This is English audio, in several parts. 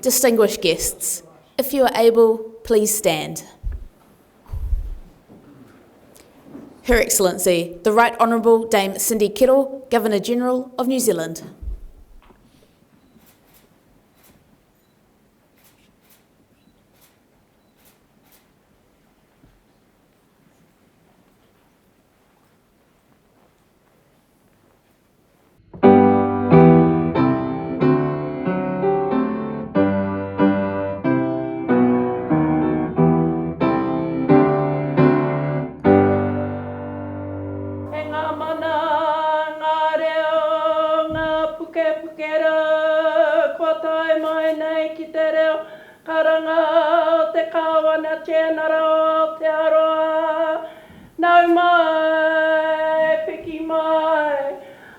Distinguished guests, if you are able, please stand. Her Excellency, the Right Honourable Dame Cindy Kettle, Governor-General of New Zealand. Nau mai, piki mai,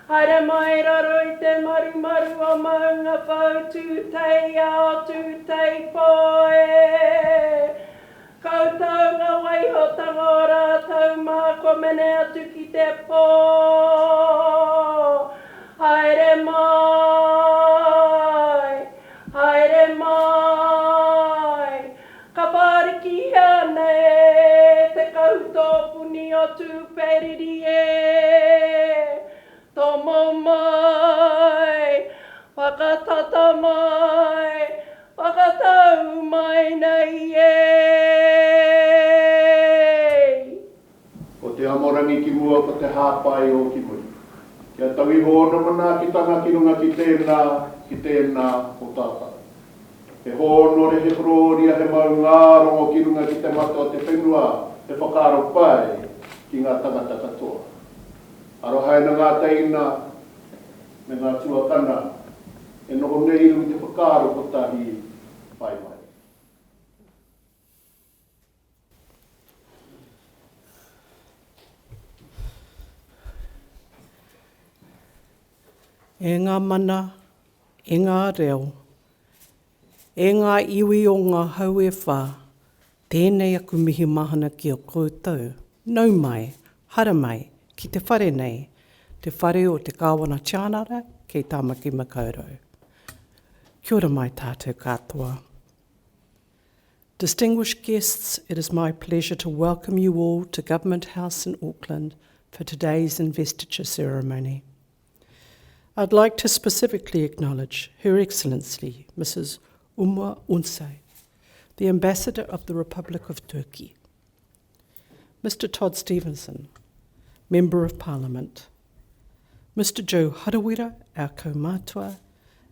haere mai raro I te maru o maunga whau tūtei ao tūtei poe. Koutou ngā waihotanga o rātou mā ko mene atu ki te pō. Haere mai, haere mai, ka pāriki nei te kautō puni o tūperiri e. Tomo mai, whakatata mai, whakatau mai nei e. Ko te amorangi ki mua ko te hāpai o ki mui. Kia tawi hono mana ki tanga ki runga ki tēnā o tātai. He hono re he hororia he maungarongo ki runga ki te mata o te whenua, he whakaro pai ki ngā tangata katoa. Aro haina ngā teina me ngā tuakana e noho nei iru te whakaro ko tahi pai mai. E ngā mana, e ngā reo, e ngā iwi o ngā hau e whā, tēnei aku mihi mahana ki o koutou, nau mai, hara mai, ki te whare nei, te whare o te kāwana tianara, kei tāmaki makaurau. Kia ora mai tātou katoa. Distinguished guests, it is my pleasure to welcome you all to Government House in Auckland for today's investiture ceremony. I'd like to specifically acknowledge Her Excellency, Mrs. Umar Unsay, the Ambassador of the Republic of Turkey, Mr. Todd Stevenson, Member of Parliament, Mr. Joe Harawira, our kaumātua,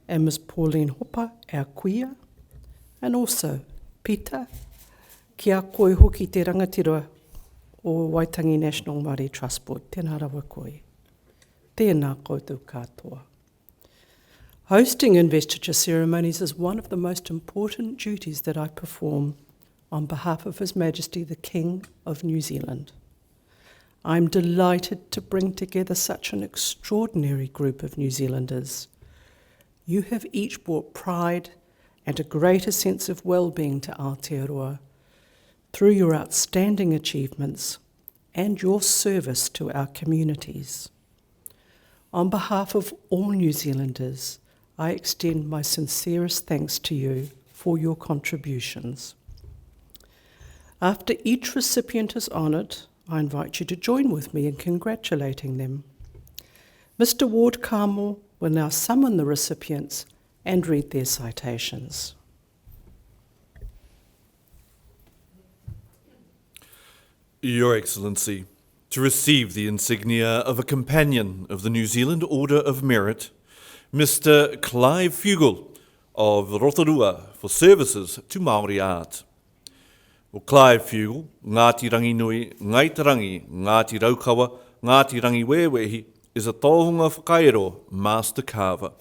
and Ms. Pauline Hopa, our kuia, and also Peter, kia koe hoki te rangatira o Waitangi National Māori Trust Board, tēnā rawa koe. Tēnā koutou katoa. Hosting investiture ceremonies is one of the most important duties that I perform on behalf of His Majesty the King of New Zealand. I'm delighted to bring together such an extraordinary group of New Zealanders. You have each brought pride and a greater sense of well-being to Aotearoa through your outstanding achievements and your service to our communities. On behalf of all New Zealanders, I extend my sincerest thanks to you for your contributions. After each recipient is honoured, I invite you to join with me in congratulating them. Mr. Ward Carmel will now summon the recipients and read their citations. Your Excellency, to receive the insignia of a Companion of the New Zealand Order of Merit, Mr. Clive Fugel of Rotorua for services to Māori art. O Clive Fugel, Ngāti Rangi Nui, Ngaitarangi, Ngāti Raukawa, Ngāti Rangi Wewehi, is a tohunga whakaero master carver.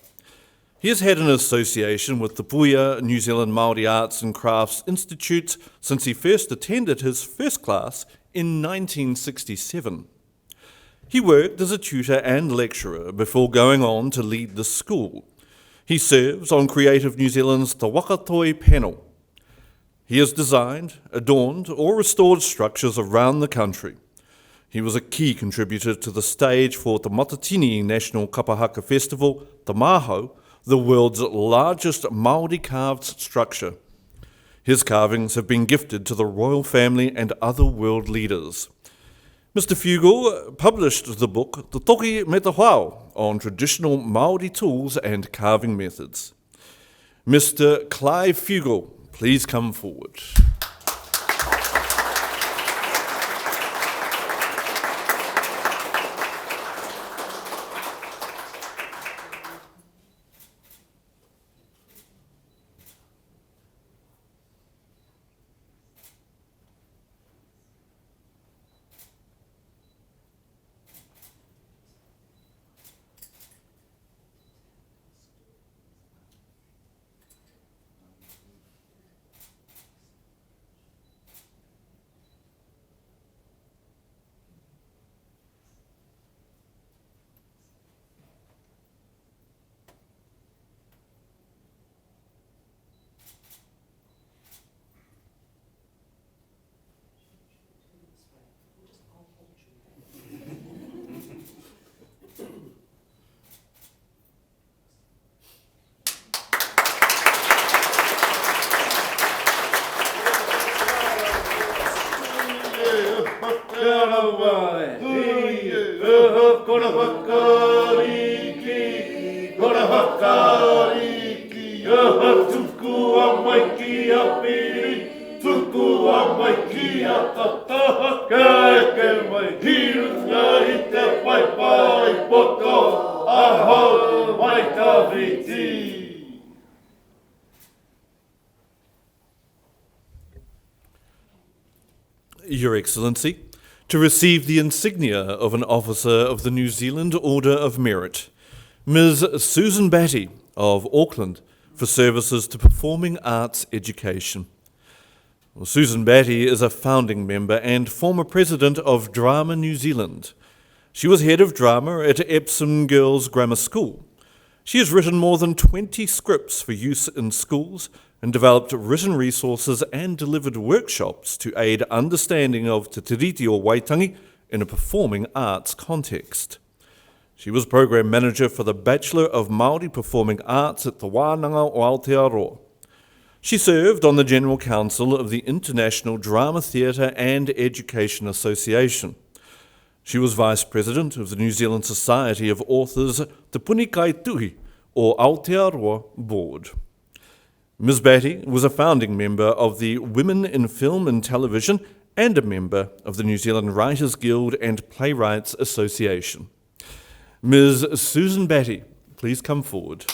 He has had an association with the Puia New Zealand Māori Arts and Crafts Institute since he first attended his first class in 1967. He worked as a tutor and lecturer before going on to lead the school. He serves on Creative New Zealand's Te Wakatoi panel. He has designed, adorned or restored structures around the country. He was a key contributor to the stage for the Matatini National Kapahaka Festival, Te Maho, the world's largest Māori carved structure. His carvings have been gifted to the royal family and other world leaders. Mr. Fugel published the book Te Toki me te Whao on traditional Māori tools and carving methods. Mr. Clive Fugel, please come forward. Your Excellency, to receive the insignia of an officer of the New Zealand Order of Merit, Ms. Susan Batty of Auckland for services to performing arts education. Well, Susan Batty is a founding member and former president of Drama New Zealand. She was head of drama at Epsom Girls Grammar School. She has written more than 20 scripts for use in schools and developed written resources and delivered workshops to aid understanding of Te Tiriti o Waitangi in a performing arts context. She was program manager for the Bachelor of Māori Performing Arts at the Wānanga o Aotearoa. She served on the General Council of the International Drama Theatre and Education Association. She was Vice President of the New Zealand Society of Authors Te Punikai Tuhi or Aotearoa Board. Ms. Batty was a founding member of the Women in Film and Television and a member of the New Zealand Writers Guild and Playwrights Association. Ms. Susan Batty, please come forward.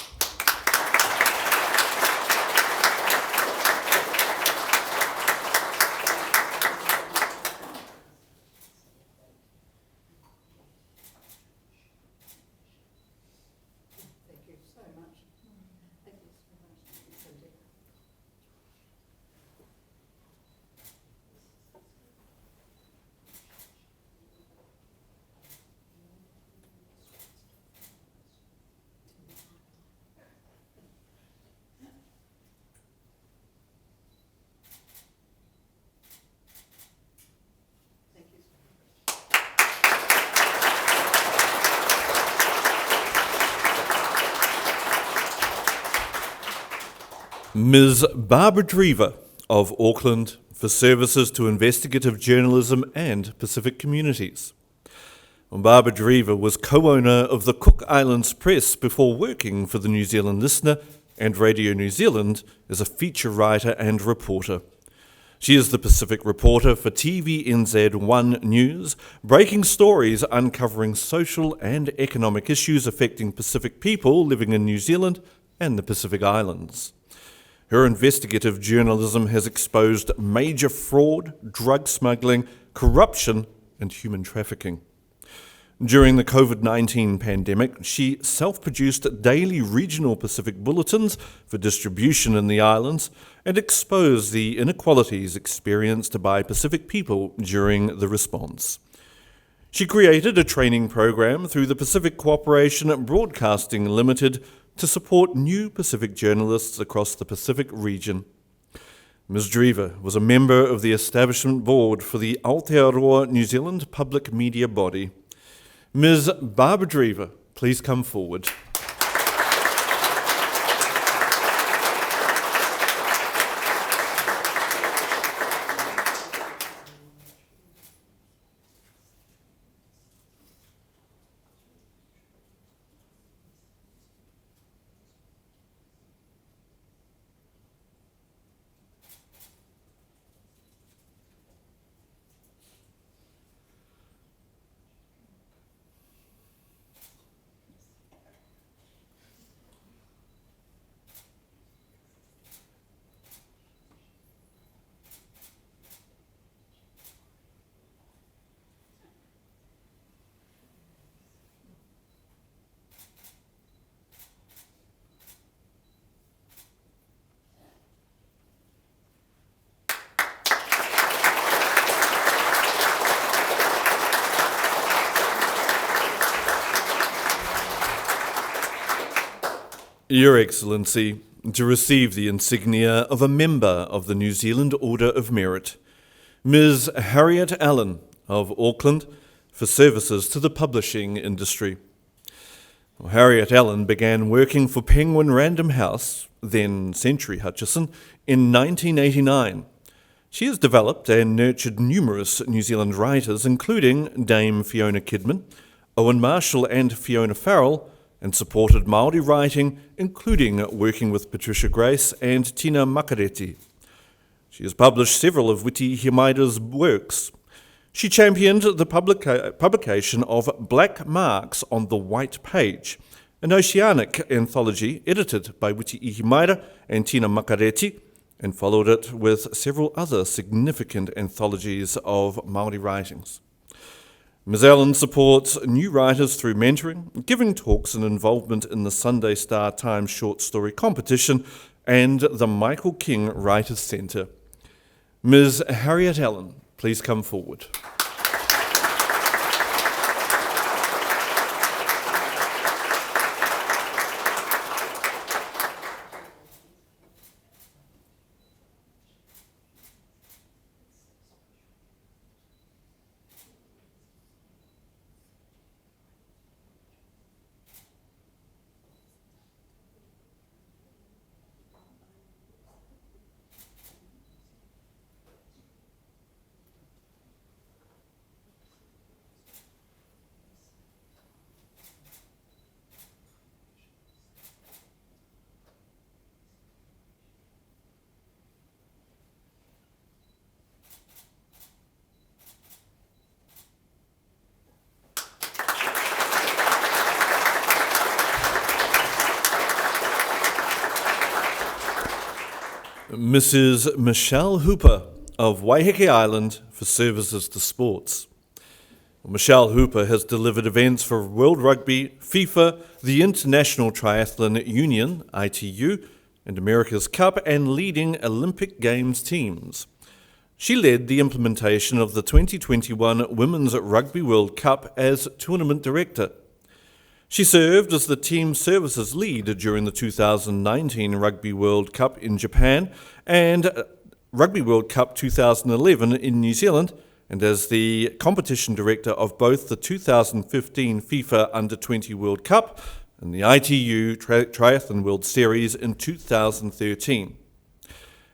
Ms. Barbara Drever of Auckland for services to investigative journalism and Pacific communities. Barbara Drever was co-owner of the Cook Islands Press before working for the New Zealand Listener and Radio New Zealand as a feature writer and reporter. She is the Pacific reporter for TVNZ1 News, breaking stories uncovering social and economic issues affecting Pacific people living in New Zealand and the Pacific Islands. Her investigative journalism has exposed major fraud, drug smuggling, corruption, and human trafficking. During the COVID-19 pandemic, she self-produced daily regional Pacific bulletins for distribution in the islands and exposed the inequalities experienced by Pacific people during the response. She created a training program through the Pacific Cooperation Broadcasting Limited to support new Pacific journalists across the Pacific region. Ms. Drever was a member of the establishment board for the Aotearoa New Zealand public media body. Ms. Barbara Drever, please come forward. Your Excellency, to receive the insignia of a member of the New Zealand Order of Merit, Ms. Harriet Allen of Auckland, for services to the publishing industry. Harriet Allen began working for Penguin Random House, then Century Hutchison, in 1989. She has developed and nurtured numerous New Zealand writers, including Dame Fiona Kidman, Owen Marshall and Fiona Farrell, and supported Māori writing, including working with Patricia Grace and Tina Makareti. She has published several of Witi Himaida's works. She championed the publication of Black Marks on the White Page, an oceanic anthology edited by Witi Himaida and Tina Makareti, and followed it with several other significant anthologies of Māori writings. Ms. Allen supports new writers through mentoring, giving talks and involvement in the Sunday Star Times short story competition and the Michael King Writers Centre. Ms. Harriet Allen, please come forward. Mrs. Michelle Hooper of Waiheke Island for services to sports. Michelle Hooper has delivered events for World Rugby, FIFA, the International Triathlon Union, ITU, and America's Cup, and leading Olympic Games teams. She led the implementation of the 2021 Women's Rugby World Cup as tournament director. She served as the team services lead during the 2019 Rugby World Cup in Japan and Rugby World Cup 2011 in New Zealand, and as the competition director of both the 2015 FIFA Under-20 World Cup and the ITU Triathlon World Series in 2013.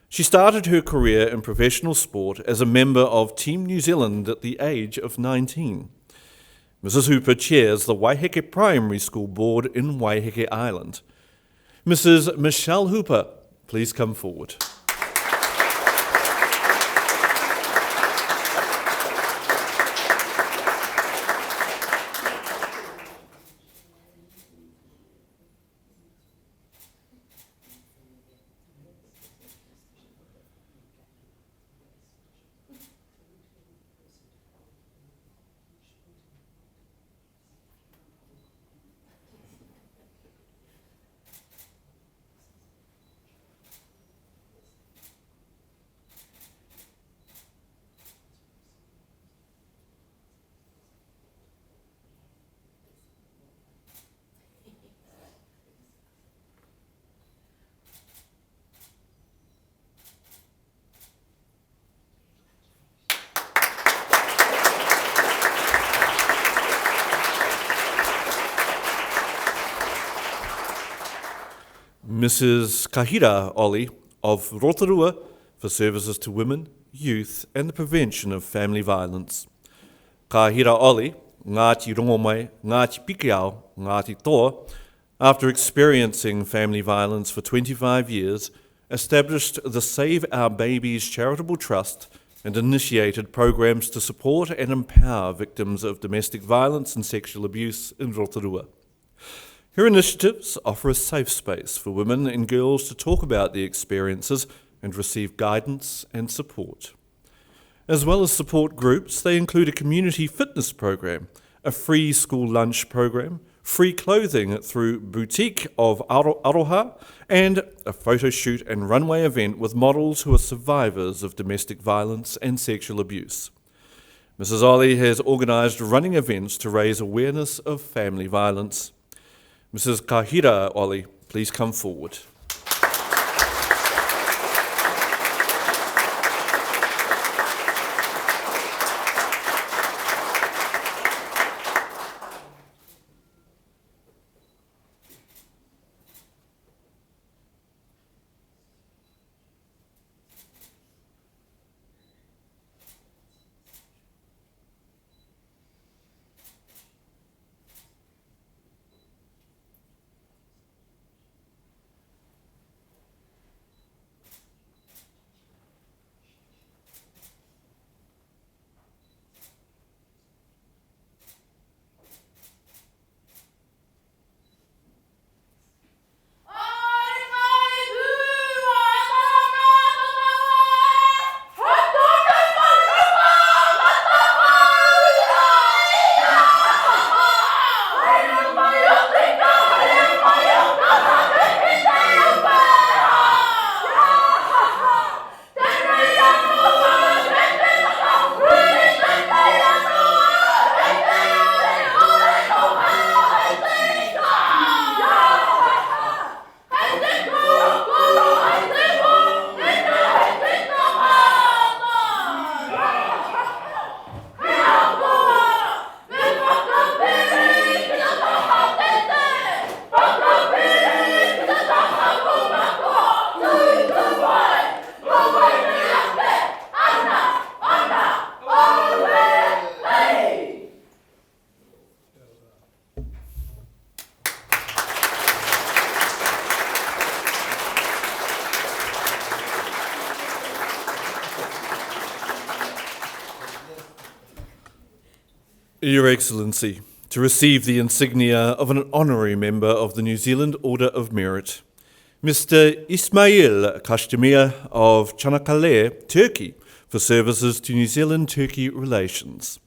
She started her career in professional sport as a member of Team New Zealand at the age of 19. Mrs. Hooper chairs the Waiheke Primary School Board in Waiheke Island. Mrs. Michelle Hooper, please come forward. Mrs. Kahira Oli of Rotorua for services to women, youth and the prevention of family violence. Kahira Oli, Ngāti Rongomai, Ngāti Pikiao, Ngāti Toa, after experiencing family violence for 25 years, established the Save Our Babies Charitable Trust and initiated programs to support and empower victims of domestic violence and sexual abuse in Rotorua. Her initiatives offer a safe space for women and girls to talk about their experiences and receive guidance and support. As well as support groups, they include a community fitness program, a free school lunch program, free clothing through Boutique of Aroha, and a photo shoot and runway event with models who are survivors of domestic violence and sexual abuse. Mrs. Ollie has organised running events to raise awareness of family violence. Mrs. Kahira Ollie please come forward. Your Excellency, to receive the insignia of an honorary member of the New Zealand Order of Merit, Mr. Ismail Kastamir of Çanakkale, Turkey, for services to New Zealand-Turkey relations.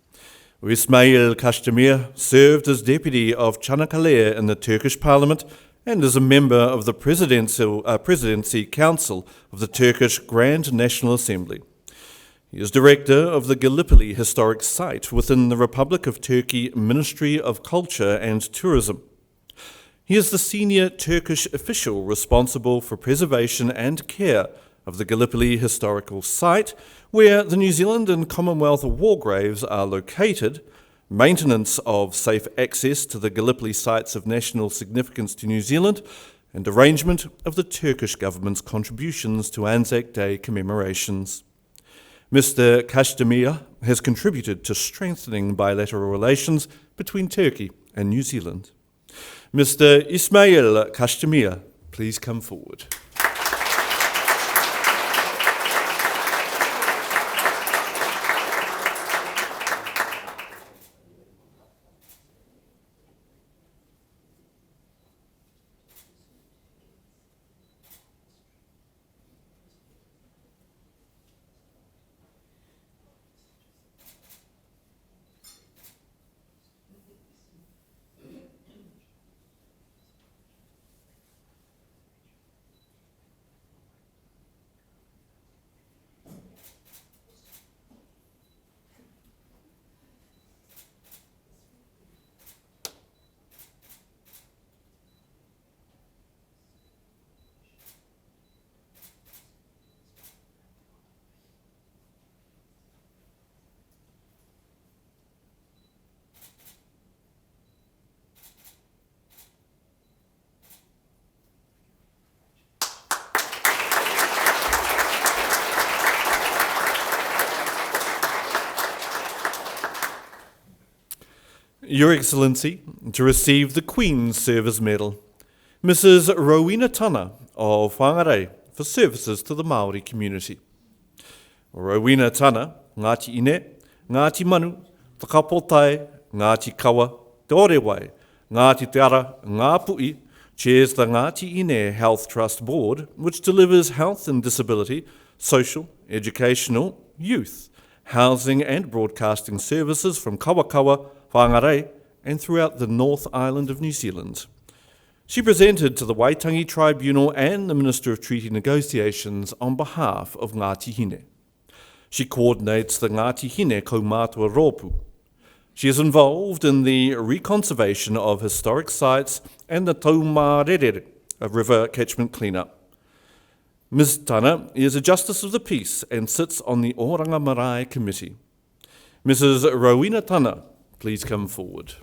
Ismail Kastamir served as Deputy of Çanakkale in the Turkish Parliament and as a member of the Presidency Council of the Turkish Grand National Assembly. He is Director of the Gallipoli Historic Site within the Republic of Turkey Ministry of Culture and Tourism. He is the senior Turkish official responsible for preservation and care of the Gallipoli Historical Site, where the New Zealand and Commonwealth war graves are located, maintenance of safe access to the Gallipoli sites of national significance to New Zealand, and arrangement of the Turkish government's contributions to Anzac Day commemorations. Mr. Kastamir has contributed to strengthening bilateral relations between Turkey and New Zealand. Mr. Ismail Kastamir, please come forward. Your Excellency, to receive the Queen's Service Medal, Mrs. Rowena Tana of Whangarei for services to the Māori community. Rowena Tana, Ngāti Ine, Ngāti Manu, Takapotai, Ngāti Kawa, Te Orewai, Ngāti Te Ara, Ngā Pui, chairs the Ngāti Ine Health Trust Board, which delivers health and disability, social, educational, youth, housing and broadcasting services from Kawakawa, Whangarei, and throughout the North Island of New Zealand. She presented to the Waitangi Tribunal and the Minister of Treaty Negotiations on behalf of Ngāti Hine. She coordinates the Ngāti Hine Kaumātua Rōpū. She is involved in the reconservation of historic sites and the taumārere a river catchment cleanup. Ms. Tana is a Justice of the Peace and sits on the Oranga Marae Committee. Mrs. Rowena Tana, please come forward.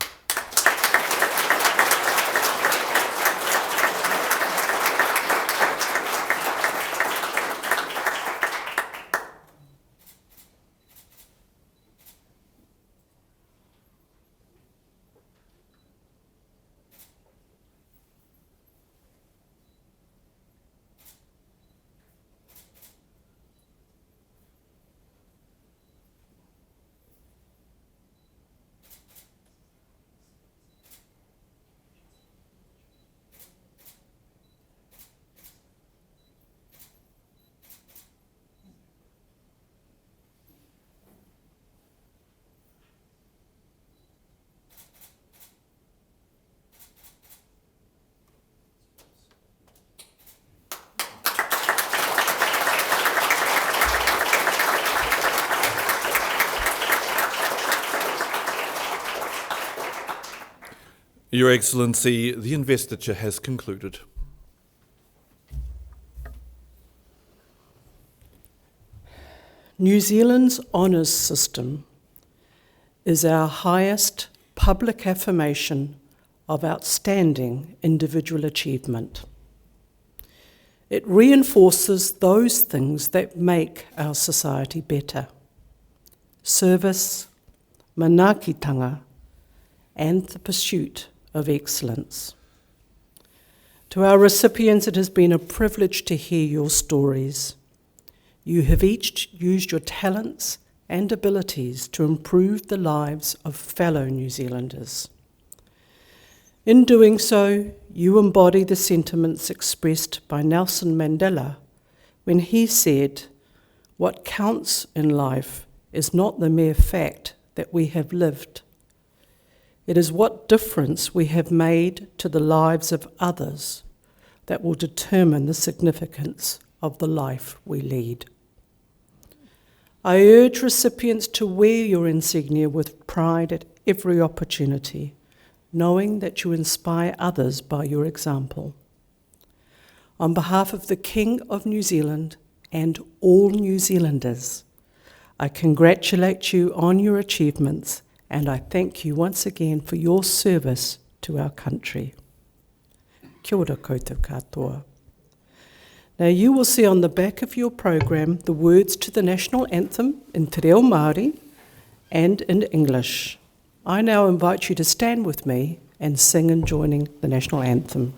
Your Excellency, the investiture has concluded. New Zealand's honours system is our highest public affirmation of outstanding individual achievement. It reinforces those things that make our society better: service, manaakitanga, and the pursuit of excellence. To our recipients, it has been a privilege to hear your stories. You have each used your talents and abilities to improve the lives of fellow New Zealanders. In doing so, you embody the sentiments expressed by Nelson Mandela when he said, "What counts in life is not the mere fact that we have lived. It is what difference we have made to the lives of others that will determine the significance of the life we lead." I urge recipients to wear your insignia with pride at every opportunity, knowing that you inspire others by your example. On behalf of the King of New Zealand and all New Zealanders, I congratulate you on your achievements, and I thank you once again for your service to our country. Kia ora koutou katoa. Now you will see on the back of your program the words to the national anthem in Te Reo Māori and in English. I now invite you to stand with me and sing in joining the national anthem.